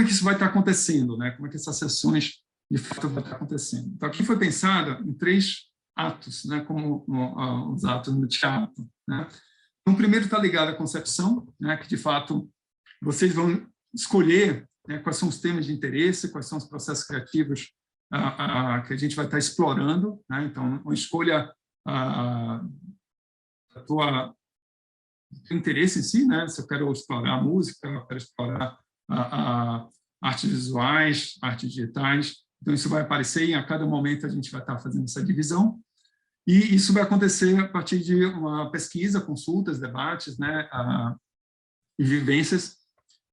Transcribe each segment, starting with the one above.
como é que isso vai estar acontecendo, né? Como é que essas sessões, de fato, vão estar acontecendo. Então, aqui foi pensada em 3 atos, né? Como os atos no teatro, né? Então, o primeiro está ligado à concepção, né? Que, de fato, vocês vão escolher, né, quais são os temas de interesse, quais são os processos criativos que a gente vai estar explorando, né? Então, uma escolha do teu interesse em si, né? Se eu quero explorar a música, eu quero explorar artes visuais, artes digitais, então isso vai aparecer e a cada momento a gente vai estar fazendo essa divisão, e isso vai acontecer a partir de uma pesquisa, consultas, debates, né? E vivências,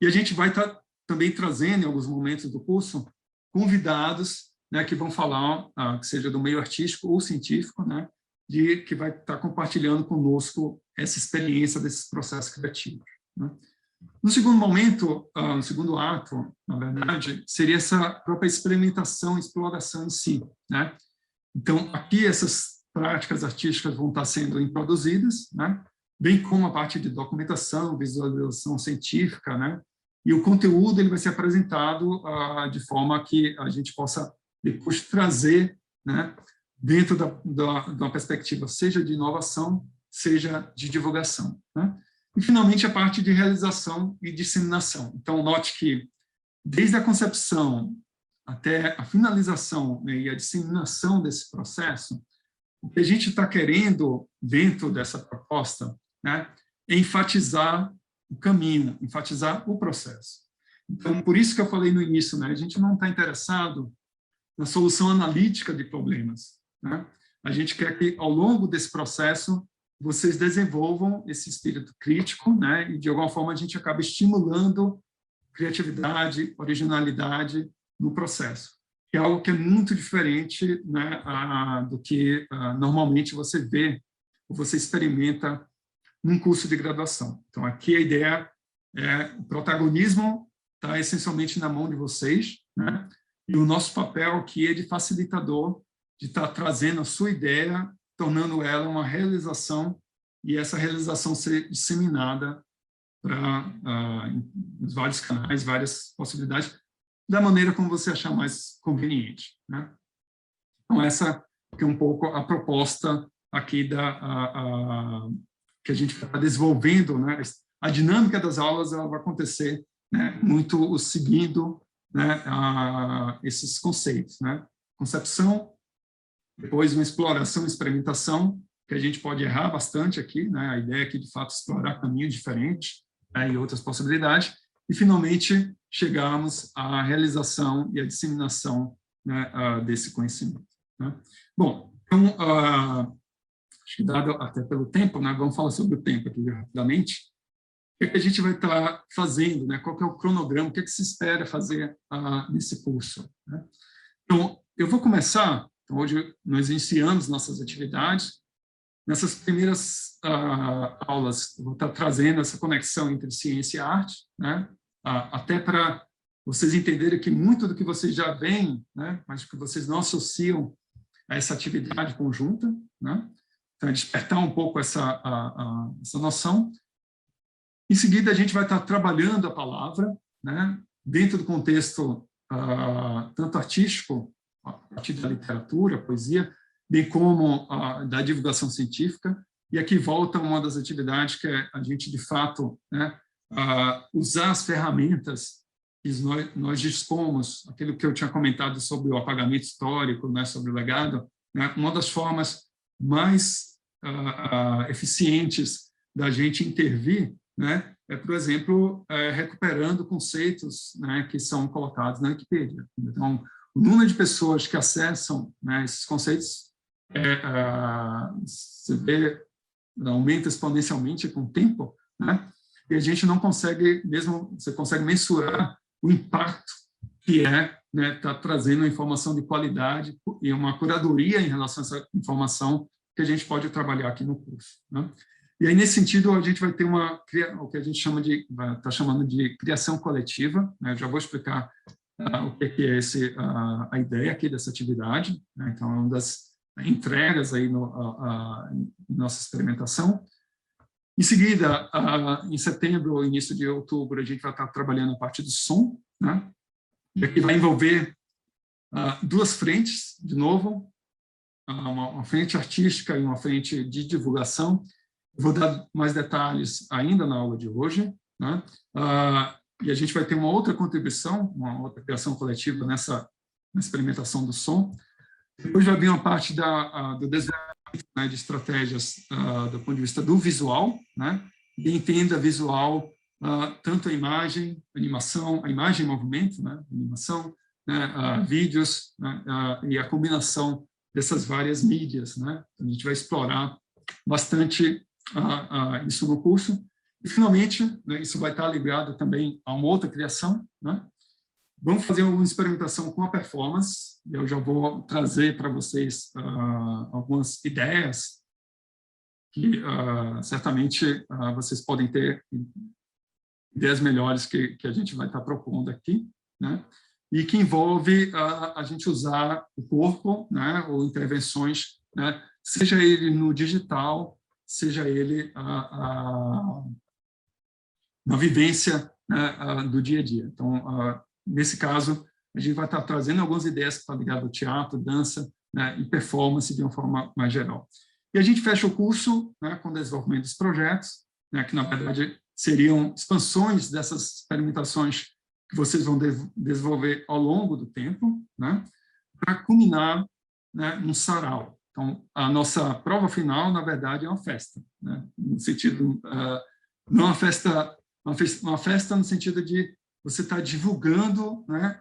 e a gente vai estar também trazendo, em alguns momentos do curso, convidados, né, que vão falar, que seja do meio artístico ou científico, né, que vai estar compartilhando conosco essa experiência desses processos criativos, né. No segundo momento, no segundo ato, na verdade, seria essa própria experimentação, exploração em si, né. Então, aqui essas práticas artísticas vão estar sendo introduzidas, né, bem como a parte de documentação, visualização científica, né, e o conteúdo ele vai ser apresentado de forma que a gente possa depois trazer, né, dentro de uma perspectiva seja de inovação, seja de divulgação, né? E, finalmente, a parte de realização e disseminação. Então, note que, desde a concepção até a finalização, né, e a disseminação desse processo, o que a gente está querendo, dentro dessa proposta, né, é enfatizar o caminho, enfatizar o processo. Então, por isso que eu falei no início, né, a gente não está interessado na solução analítica de problemas, né? A gente quer que, ao longo desse processo, vocês desenvolvam esse espírito crítico, né, e, de alguma forma, a gente acaba estimulando criatividade, originalidade no processo, que é algo que é muito diferente, né, do que normalmente você vê ou você experimenta num curso de graduação. Então, aqui a ideia o protagonismo está essencialmente na mão de vocês, né? E o nosso papel aqui é de facilitador, de estar trazendo a sua ideia, tornando ela uma realização, e essa realização ser disseminada para em vários canais, várias possibilidades, da maneira como você achar mais conveniente, né? Então, essa é um pouco a proposta aqui que a gente está desenvolvendo, né? A dinâmica das aulas ela vai acontecer, né, muito seguindo, né, esses conceitos, né? Concepção, depois uma exploração, experimentação, que a gente pode errar bastante aqui, né? A ideia é que, de fato, explorar caminhos diferentes, né, e outras possibilidades, e, finalmente, chegarmos à realização e à disseminação, né, desse conhecimento, né? Bom, então, acho que, dado até pelo tempo, né, vamos falar sobre o tempo aqui rapidamente. O que a gente vai estar fazendo, né? Qual que é o cronograma, o que se espera fazer nesse curso, né? Então, eu vou começar, então, hoje nós iniciamos nossas atividades. Nessas primeiras aulas, eu vou estar trazendo essa conexão entre ciência e arte, né? Até para vocês entenderem que muito do que vocês já veem, né, mas que vocês não associam a essa atividade conjunta, né? Então, é despertar um pouco essa noção. Em seguida, a gente vai estar trabalhando a palavra, né, dentro do contexto tanto artístico, a partir da literatura, poesia, bem como da divulgação científica. E aqui volta uma das atividades que é a gente, de fato, né, usar as ferramentas que nós dispomos, aquilo que eu tinha comentado sobre o apagamento histórico, né, sobre o legado, né, uma das formas mais eficientes da gente intervir, né, por exemplo, recuperando conceitos, né, que são colocados na Wikipédia. Então, o número de pessoas que acessam, né, esses conceitos você vê, aumenta exponencialmente com o tempo, né, e a gente não consegue, mesmo você consegue mensurar o impacto que né, tá trazendo informação de qualidade e uma curadoria em relação a essa informação que a gente pode trabalhar aqui no curso, né? E aí, nesse sentido, a gente vai ter o que a gente está chamando de criação coletiva, né? Eu já vou explicar o que é a ideia aqui dessa atividade, né? Então, é uma das entregas aí nossa experimentação. Em seguida, em setembro ou início de outubro, a gente vai estar trabalhando a parte do som, né? E aqui vai envolver duas frentes, de novo, uma frente artística e uma frente de divulgação. Eu vou dar mais detalhes ainda na aula de hoje, né? E a gente vai ter uma outra contribuição, uma outra criação coletiva na experimentação do som. Depois vai vir uma parte do desenvolvimento, né, de estratégias do ponto de vista do visual, né? E entenda visual, tanto a imagem, animação, a imagem em movimento, né? Animação, né? Vídeos, né? E a combinação dessas várias mídias, né? A gente vai explorar bastante isso no curso. E, finalmente, né, isso vai estar ligado também a uma outra criação, né? Vamos fazer uma experimentação com a performance. Eu já vou trazer para vocês algumas ideias que certamente vocês podem ter ideias melhores que a gente vai estar propondo aqui, né? E que envolve a gente usar o corpo, né? Ou intervenções, né? Seja ele no digital, seja ele na vivência, né, do dia a dia. Então, nesse caso, a gente vai estar trazendo algumas ideias que estão ligadas ao teatro, dança, né, e performance de uma forma mais geral. E a gente fecha o curso, né, com o desenvolvimento dos projetos, né, que, na verdade, seriam expansões dessas experimentações que vocês vão desenvolver ao longo do tempo, né, para culminar, né, num sarau. Então, a nossa prova final, na verdade, é uma festa, né, no sentido, não uma festa no sentido de você estar divulgando, né,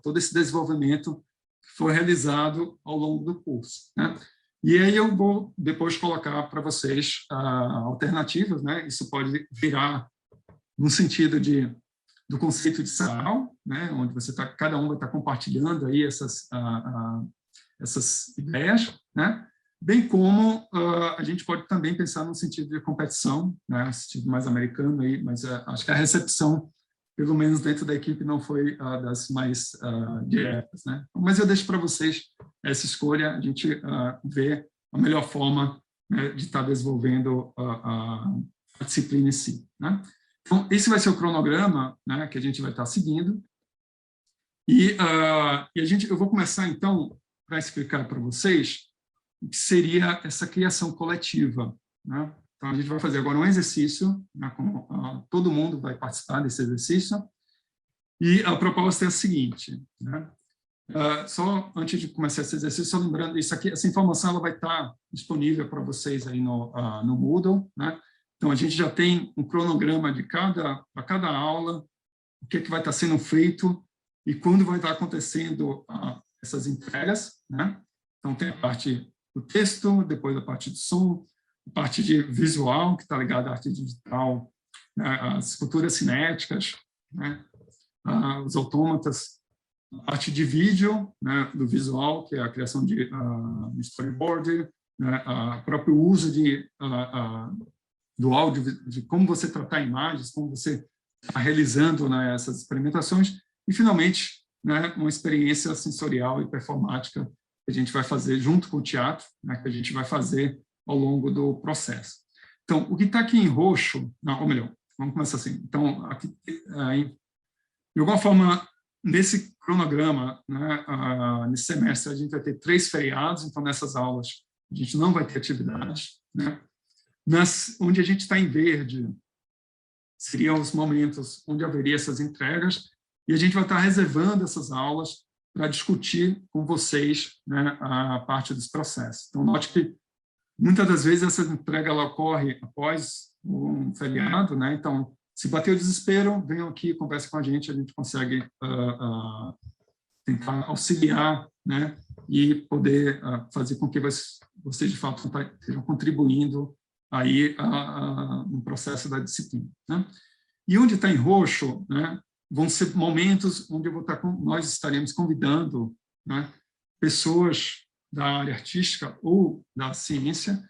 todo esse desenvolvimento que foi realizado ao longo do curso, né? E aí eu vou depois colocar para vocês alternativas, né? Isso pode virar no sentido do conceito de sarau, né? Onde cada um vai estar compartilhando aí essas ideias, né? Bem como a gente pode também pensar no sentido de competição, né? No sentido mais americano aí, mas acho que a recepção, pelo menos dentro da equipe, não foi das mais diretas, né? Mas eu deixo para vocês essa escolha, a gente ver a melhor forma, né, de estar desenvolvendo a disciplina em si, né? Então, esse vai ser o cronograma, né, que a gente vai estar seguindo. E eu vou começar, então, para explicar para vocês o que seria essa criação coletiva, né? Então, a gente vai fazer agora um exercício, né, todo mundo vai participar desse exercício, e a proposta é a seguinte, né? Só antes de começar esse exercício, só lembrando, essa informação ela vai estar disponível para vocês aí no Moodle, né? Então, a gente já tem um cronograma para cada aula, o que vai estar sendo feito e quando vai estar acontecendo essas entregas, né? Então, tem a parte do texto, depois a parte do som, a parte de visual, que está ligada à arte digital, né, as esculturas cinéticas, né, os autômatas, a parte de vídeo, né, do visual, que é a criação de storyboard, né, o próprio uso do áudio, de como você tratar imagens, como você está realizando, né, essas experimentações, e, finalmente, né, uma experiência sensorial e performática que a gente vai fazer junto com o teatro, né, que a gente vai fazer ao longo do processo. Então, o que está aqui em roxo, ou melhor, vamos começar assim. Então, aqui, de alguma forma, nesse cronograma, né, nesse semestre, a gente vai ter 3 feriados, então, nessas aulas, a gente não vai ter atividade, né? Onde a gente está em verde, seriam os momentos onde haveria essas entregas, e a gente vai estar reservando essas aulas para discutir com vocês, né, a parte dos processos. Então, note que, muitas das vezes, essa entrega ela ocorre após um feriado, né? Então, se bater o desespero, venham aqui, converse com a gente consegue tentar auxiliar, né, e poder fazer com que vocês, de fato, estejam contribuindo aí no processo da disciplina, né? E onde está em roxo, né, vão ser momentos onde nós estaremos convidando, né, pessoas da área artística ou da ciência,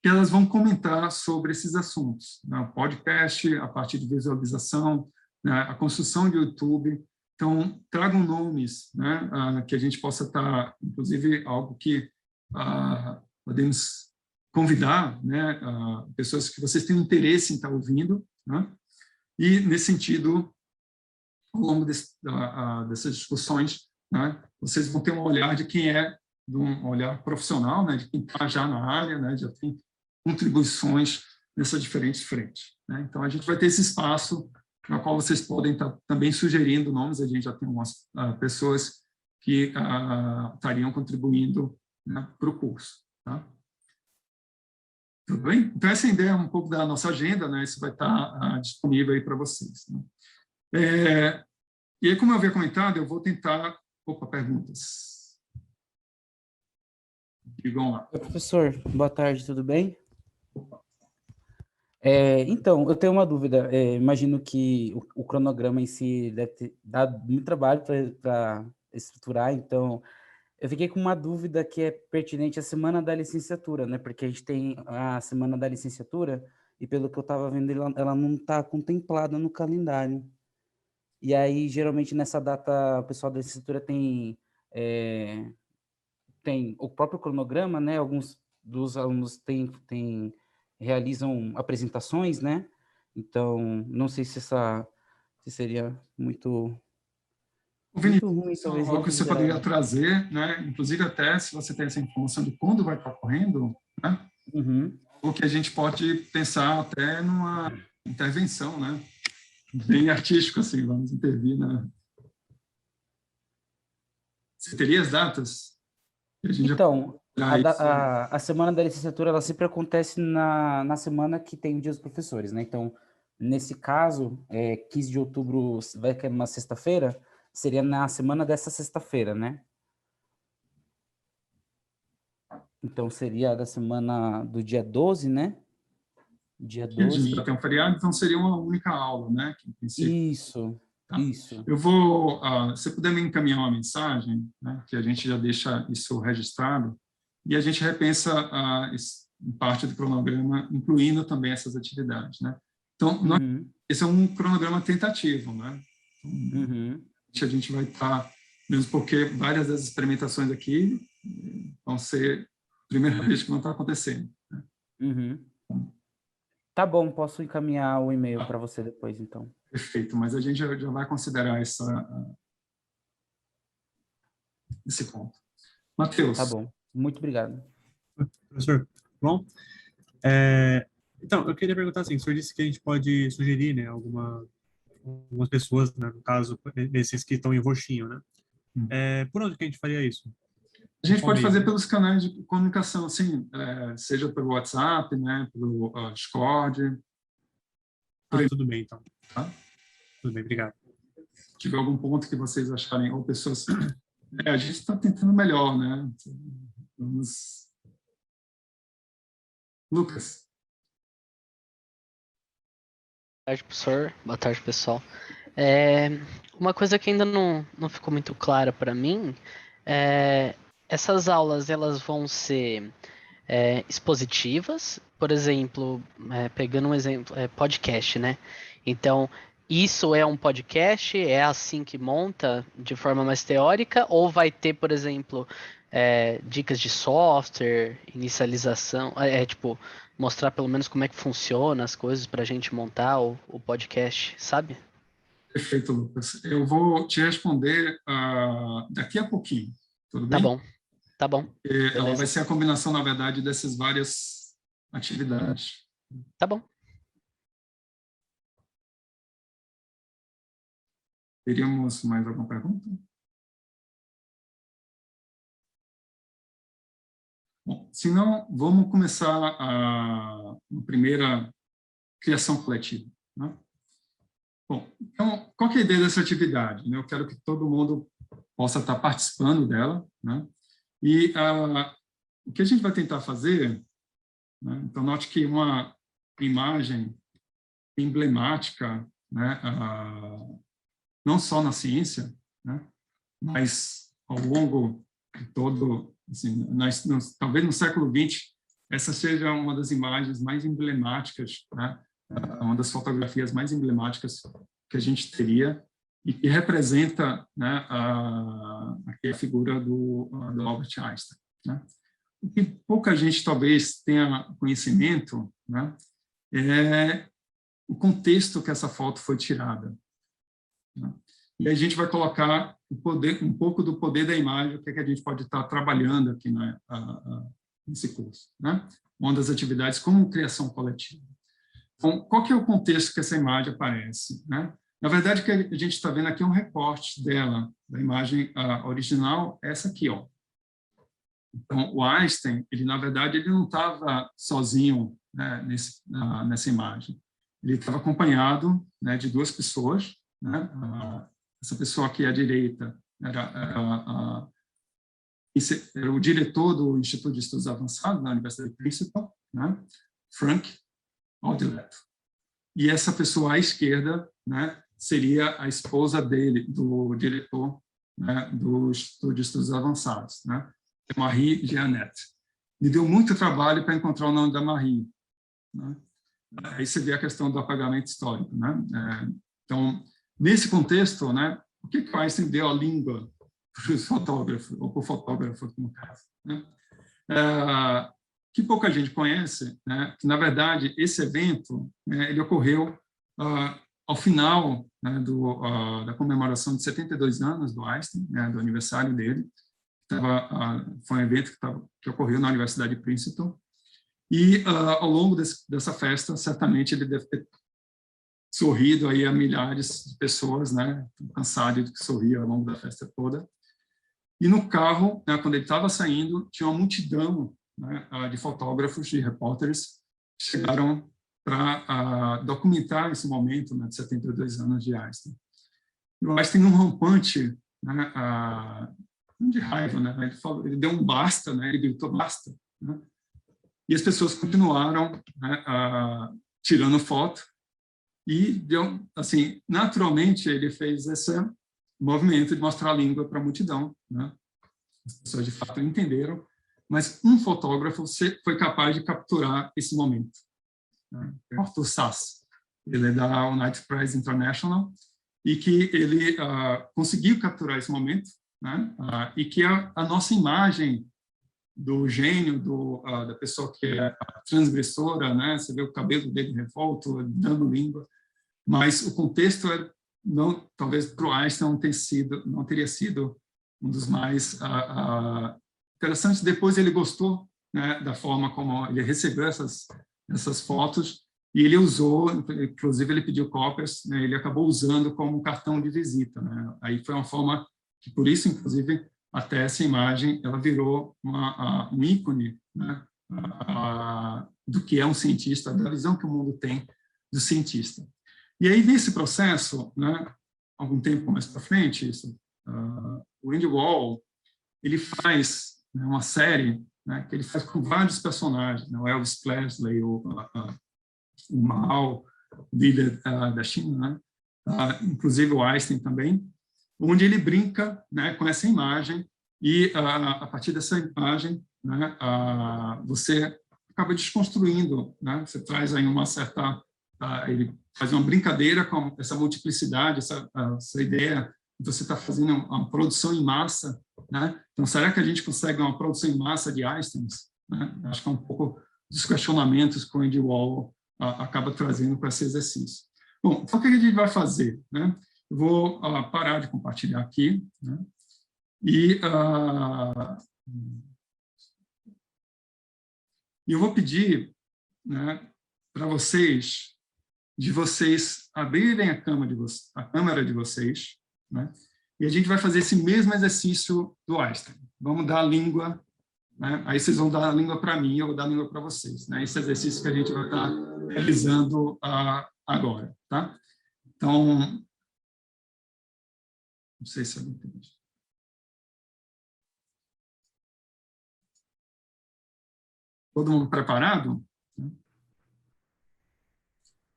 que elas vão comentar sobre esses assuntos, né, o podcast, a parte de visualização, né, a construção de YouTube. Então, tragam nomes, né, que a gente possa estar, inclusive, algo que podemos convidar, né, pessoas que vocês tenham interesse em estar ouvindo, né? E, nesse sentido, ao longo dessas discussões, né, vocês vão ter um olhar de quem é, de um olhar profissional, né, de quem está já na área, né, já tem contribuições nessas diferentes frentes, né? Então, a gente vai ter esse espaço na qual vocês podem estar também sugerindo nomes. A gente já tem umas pessoas que estariam contribuindo, né, para o curso. Tá? Tudo bem? Então, essa ideia é um pouco da nossa agenda, né? Isso vai estar disponível aí para vocês. Né? E aí, como eu havia comentado, eu vou tentar... Opa, perguntas. Digam lá. Oi, professor, boa tarde, tudo bem? Então, eu tenho uma dúvida. Imagino que o cronograma em si deve ter dado muito trabalho para estruturar, então eu fiquei com uma dúvida que é pertinente à semana da licenciatura, né? Porque a gente tem a semana da licenciatura e, pelo que eu estava vendo, ela não está contemplada no calendário. E aí, geralmente, nessa data, o pessoal da licenciatura tem o próprio cronograma, né? Alguns dos alunos realizam apresentações, né? Então, não sei se seria muito ruim, Isso é talvez, algo que você poderia reconsiderar. trazer, né? Inclusive até se você tem essa informação de quando vai estar ocorrendo, né? Uhum. O que a gente pode pensar até numa intervenção, né? Bem artístico, assim, vamos intervir na... Você teria as datas? E a gente já Então, pode isso. a semana da licenciatura, ela sempre acontece na semana que tem o Dia dos Professores, né? Então, nesse caso, 15 de outubro vai cair uma sexta-feira, seria na semana dessa sexta-feira, né? Então, seria da semana do dia 12, né? Dia E a gente já 12. tem um feriado, então seria uma única aula, né? Que, em princípio, Isso, tá? isso. Eu vou, se você puder me encaminhar uma mensagem, né? Que a gente já deixa isso registrado e a gente repensa parte do cronograma, incluindo também essas atividades, né? Então, Uhum, esse é um cronograma tentativo, né? uhum. A gente vai estar, mesmo porque várias das experimentações aqui vão ser a primeira vez que vão estar acontecendo. Né? Uhum. Tá bom, posso encaminhar o e-mail para você depois, então. Perfeito, mas a gente já vai considerar esse ponto. Tá Matheus. bom, muito obrigado. Professor, bom? Então, eu queria perguntar assim, o senhor disse que a gente pode sugerir, né, algumas pessoas, né, no caso, esses que estão em roxinho, né? Por onde que a gente faria isso? A gente pode fazer meio? pelos canais de comunicação, assim, seja pelo WhatsApp, né, pelo Discord. Tudo bem, então. Tá? Tudo bem, obrigado. Se tiver algum ponto que vocês acharem, ou pessoas... a gente está tentando melhor, né? Vamos... Lucas. Boa tarde, professor. Boa tarde, pessoal. Uma coisa que ainda não ficou muito clara para mim essas aulas elas vão ser expositivas, por exemplo, pegando um exemplo, podcast, né? Então, isso é um podcast? É assim que monta de forma mais teórica? Ou vai ter, por exemplo, dicas de software, inicialização, tipo, mostrar pelo menos como é que funciona as coisas para a gente montar o podcast, sabe? Perfeito, Lucas. Eu vou te responder daqui a pouquinho, tudo Tá bem? bom, tá bom. Ela vai Beleza. ser a combinação, na verdade, dessas várias atividades. Tá bom. Teríamos mais alguma pergunta? Bom, se não, vamos começar a primeira criação coletiva. Né? Bom, então, qual que é a ideia dessa atividade? Eu quero que todo mundo possa estar participando dela, né? E o que a gente vai tentar fazer, né? Então, note que uma imagem emblemática, né? Não só na ciência, né? Mas ao longo de todo, assim, talvez no século XX, essa seja uma das imagens mais emblemáticas, né? Uma das fotografias mais emblemáticas que a gente teria e que representa, né, a figura do Albert Einstein. Né? O que pouca gente talvez tenha conhecimento, né, é o contexto que essa foto foi tirada. Né? E aí a gente vai colocar o poder, um pouco do poder da imagem, o que é que a gente pode estar trabalhando aqui nesse curso, né? Uma das atividades como criação coletiva. Então, qual que é o contexto que essa imagem aparece, né? Na verdade, o que a gente está vendo aqui é um recorte dela, da imagem original, essa aqui, ó. Então, o Einstein, ele, na verdade, ele não estava sozinho, né, nessa imagem. Ele estava acompanhado, né, de duas pessoas, né? Essa pessoa aqui à direita era o diretor do Instituto de Estudos Avançados na Universidade de Princeton, né? Frank Audilett. E essa pessoa à esquerda, né, seria a esposa dele, do diretor, né, do Instituto de Estudos Avançados, né? Marie Jeannette. Me deu muito trabalho para encontrar o nome da Marie, né? Aí você vê a questão do apagamento histórico, né? Então, nesse contexto, né, o que o Einstein deu a língua para os fotógrafos, ou para o fotógrafo, no caso, né? Que pouca gente conhece, né, que, na verdade, esse evento, né, ele ocorreu ao final, né, da comemoração de 72 anos do Einstein, né, do aniversário dele. Foi um evento que ocorreu na Universidade de Princeton. E, ao longo dessa festa, certamente ele deve ter sorrido aí a milhares de pessoas, né, cansado de sorrir ao longo da festa toda. E no carro, né, quando ele estava saindo, tinha uma multidão, né, de fotógrafos, de repórteres, que chegaram para documentar esse momento, né, de 72 anos de Einstein. E o Einstein, num rompante, né, de raiva, né, ele deu um basta, né, ele gritou basta, né, e as pessoas continuaram, né, tirando foto, e deu, assim, naturalmente ele fez esse movimento de mostrar a língua para a multidão, né? As pessoas de fato entenderam, mas um fotógrafo foi capaz de capturar esse momento, né? Arthur Sass, ele é da United Press International, e que ele conseguiu capturar esse momento, né? E que a nossa imagem do gênio, da pessoa que é transgressora, né? Você vê o cabelo dele revolto, dando língua, mas o contexto não, talvez para o Einstein não teria sido um dos mais interessantes. Depois ele gostou, né, da forma como ele recebeu essas fotos, e ele usou, inclusive ele pediu cópias, né, ele acabou usando como cartão de visita, né? Aí foi uma forma que, por isso, inclusive, até essa imagem ela virou um ícone, né, do que é um cientista, da visão que o mundo tem do cientista. E aí, nesse processo, né, algum tempo mais para frente, o Andy Warhol, ele faz, né, uma série, né, que ele faz com vários personagens, né, o Elvis Presley, o Mao, líder da China, né, inclusive o Einstein também, onde ele brinca, né, com essa imagem, e a partir dessa imagem, né, você acaba desconstruindo, né, você traz aí uma certa... ele faz uma brincadeira com essa multiplicidade, essa ideia de você estar fazendo uma produção em massa, né? Então, será que a gente consegue uma produção em massa de Einstein? Né? Acho que é um pouco dos questionamentos que o Andy Warhol acaba trazendo para esse exercício. Bom, então o que a gente vai fazer, né? Eu vou parar de compartilhar aqui, né? E eu vou pedir, né, para vocês abrirem a câmera de vocês, né? E a gente vai fazer esse mesmo exercício do Einstein. Vamos dar a língua, né? Aí vocês vão dar a língua para mim, eu vou dar a língua para vocês, né? Esse exercício que a gente vai estar realizando agora, tá? Então, não sei se alguém entende. Todo mundo preparado?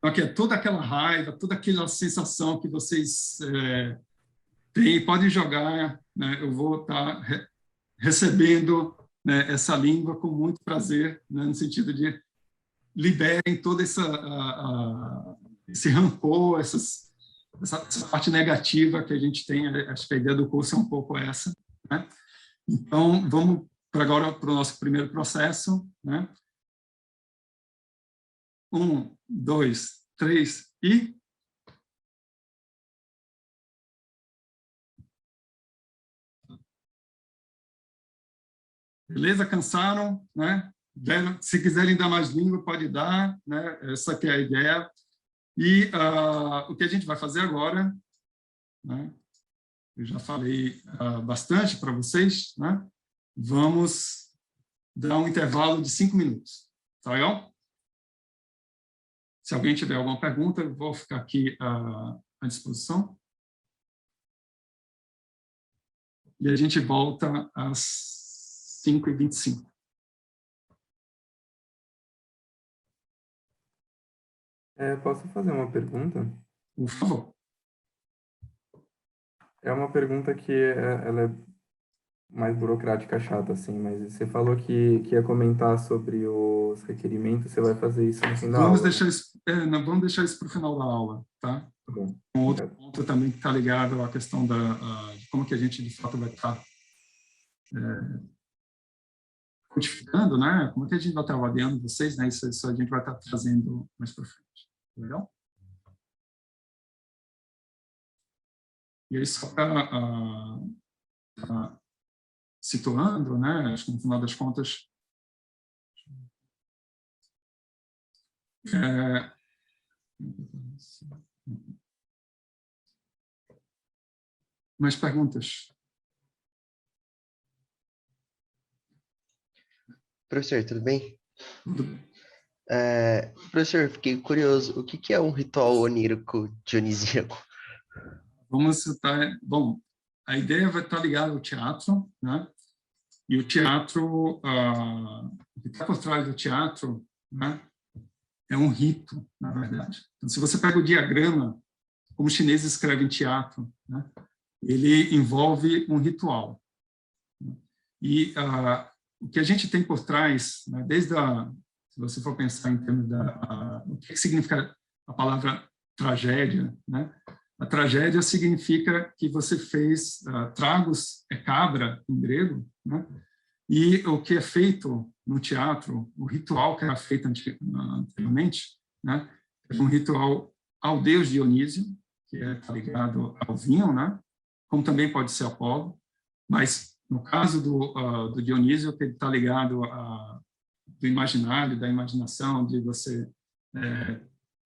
Aqui é toda aquela raiva, toda aquela sensação que vocês têm, podem jogar, né? Eu vou estar recebendo, né, essa língua com muito prazer, né, no sentido de liberem todo esse rancor, essa parte negativa que a gente tem. Acho que a ideia do curso é um pouco essa, né? Então, vamos agora para o nosso primeiro processo, né? 1, 2, 3 e... Beleza? Cansaram, né? Se quiserem dar mais língua, pode dar, né? Essa que é a ideia. E o que a gente vai fazer agora, né? Eu já falei bastante para vocês, né? Vamos dar um intervalo de 5 minutos, tá legal? Se alguém tiver alguma pergunta, eu vou ficar aqui à disposição. E a gente volta às 5h25. Posso fazer uma pergunta? Por favor. É uma pergunta que ela é mais burocrática, chata, assim, mas você falou que ia comentar sobre os requerimentos, você vai fazer isso no fim da aula. Não, vamos deixar isso para o final da aula, tá? Tá bom. Um outro ponto também que está ligado à questão de como que a gente, de fato, vai estar codificando, né? Como que a gente vai estar avaliando vocês, né? Isso a gente vai estar trazendo mais para frente. Legal? E aí, só para situando, né? Acho que no final das contas, mais perguntas? Professor, tudo bem? Tudo bem. Professor, fiquei curioso. O que é um ritual onírico dionisíaco? Vamos citar... Bom, a ideia vai estar ligada ao teatro, né? E o teatro, o que está por trás do teatro, né? É um rito, na verdade. Então, se você pega o diagrama, como os chineses escrevem teatro, né? Ele envolve um ritual. E o que a gente tem por trás, né? Se você for pensar em termos o que significa a palavra tragédia, né? A tragédia significa que você fez tragos, é cabra em grego, né? E o que é feito no teatro, o ritual que era feito anteriormente, né? É um ritual ao deus Dionísio, que está ligado ao vinho, né? Como também pode ser Apolo, mas no caso do Dionísio, que ele está ligado do imaginário, da imaginação, de você,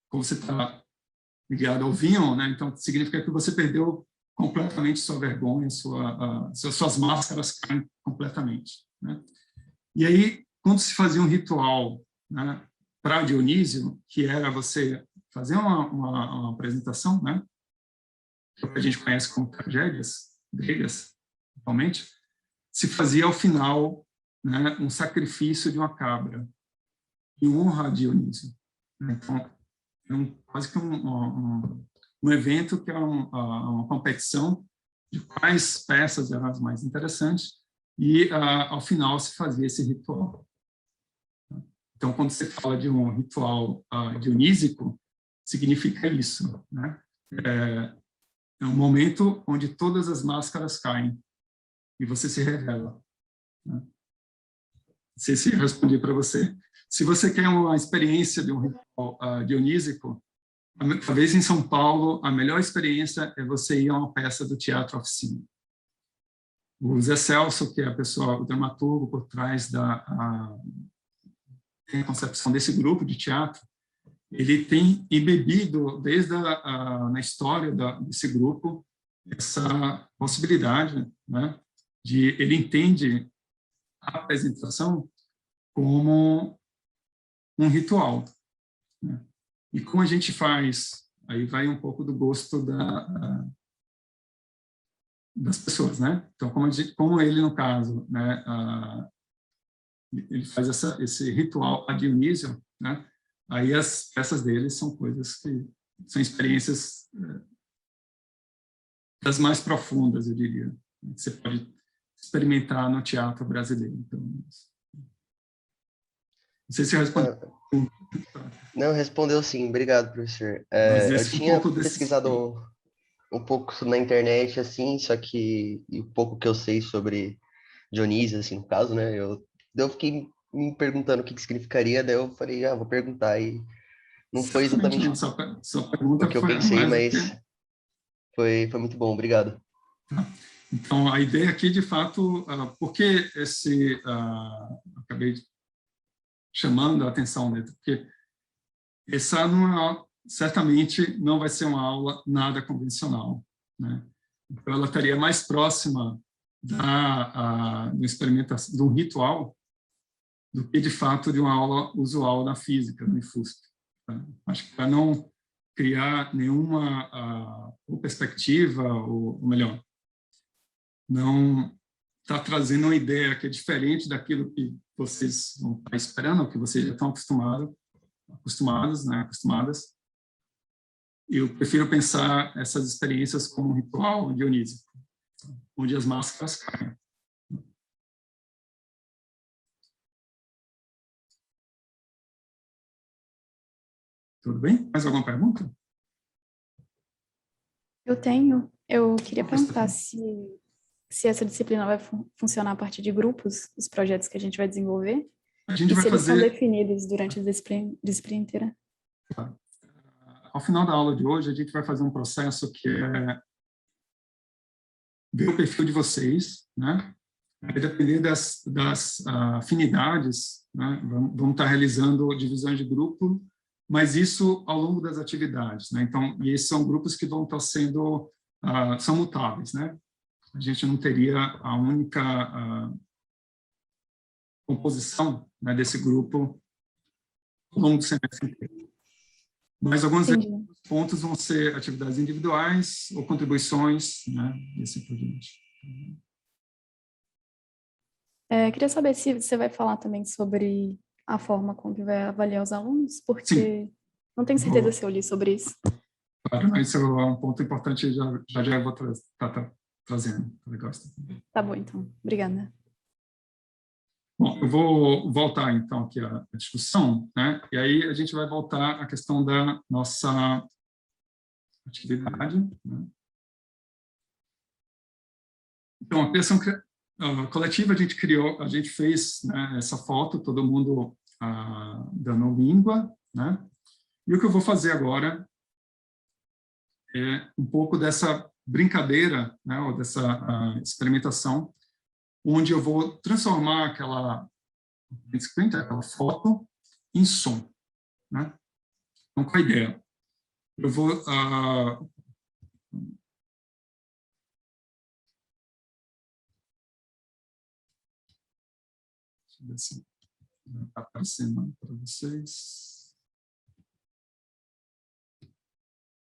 como você está ligado ao vinho, né? Então significa que você perdeu completamente sua vergonha, suas máscaras caem completamente, né? E aí, quando se fazia um ritual, né, para Dionísio, que era você fazer uma apresentação, né, que a gente conhece como tragédias gregas, atualmente, se fazia ao final, né, um sacrifício de uma cabra em honra a Dionísio. Então, quase que um evento que é uma competição de quais peças eram as mais interessantes e, ao final, se fazia esse ritual. Então, quando você fala de um ritual dionísico, significa isso, né? É um momento onde todas as máscaras caem e você se revela, né? Não sei se eu respondi para você. Se você quer uma experiência de um ritual dionísico, talvez em São Paulo, a melhor experiência é você ir a uma peça do Teatro Oficina. O Zé Celso, que é o dramaturgo por trás da concepção desse grupo de teatro, ele tem embebido, desde na história desse grupo, essa possibilidade, né, ele entende a apresentação como um ritual, né? E como a gente faz, aí vai um pouco do gosto das pessoas, né? Então, como ele, no caso, né, ele faz esse ritual a Dionísio, né? Aí as peças dele são coisas que são experiências das mais profundas, eu diria, que você pode experimentar no teatro brasileiro. Então, não sei se eu respondi. Não, respondeu sim, obrigado, professor. Eu tinha pesquisado um pouco na internet, assim, só que o pouco que eu sei sobre Dionísio, assim, no caso, né, eu fiquei me perguntando o que significaria, daí eu falei, vou perguntar, e não foi exatamente sua pergunta o que eu pensei, mas foi muito bom, obrigado. Tá? Então, a ideia aqui, de fato, por que acabei chamando a atenção, né? Porque essa certamente não vai ser uma aula nada convencional, né? Então, ela estaria mais próxima do experimentação, de um ritual, do que, de fato, de uma aula usual na física, no IFUSP. Tá? Acho que para não criar nenhuma perspectiva, ou melhor, não está trazendo uma ideia que é diferente daquilo que vocês vão estar esperando, ou que vocês já estão acostumados, né, acostumadas. Eu prefiro pensar essas experiências como um ritual dionísico, onde as máscaras caem. Tudo bem? Mais alguma pergunta? Eu tenho. Eu queria perguntar se essa disciplina vai funcionar a partir de grupos, os projetos que a gente vai desenvolver, a gente vai se eles fazer... são definidos durante a disciplina inteira. Ao final da aula de hoje, a gente vai fazer um processo que é ver o perfil de vocês, né? Vai depender das afinidades, né? Vamos estar realizando divisões de grupo, mas isso ao longo das atividades, né? Então, e esses são grupos que vão estar sendo, são mutáveis, né? A gente não teria a única composição, né, desse grupo ao longo do semestre inteiro. Mas alguns pontos vão ser atividades individuais ou contribuições, né, e assim por diante. Queria saber se você vai falar também sobre a forma como que vai avaliar os alunos, porque Sim. Não tenho certeza se eu li sobre isso. Claro, mas isso é um ponto importante, já eu vou trazendo. Legal. Tá bom, então. Obrigada. Bom, eu vou voltar, então, aqui à discussão, né? E aí a gente vai voltar à questão da nossa atividade, né? Então, a criação coletiva, a gente fez, né, essa foto, todo mundo dando língua, né? E o que eu vou fazer agora é um pouco dessa brincadeira, né, ou dessa experimentação, onde eu vou transformar aquela foto em som, né? Então, qual a ideia? Eu vou deixa eu ver se está aparecendo para vocês.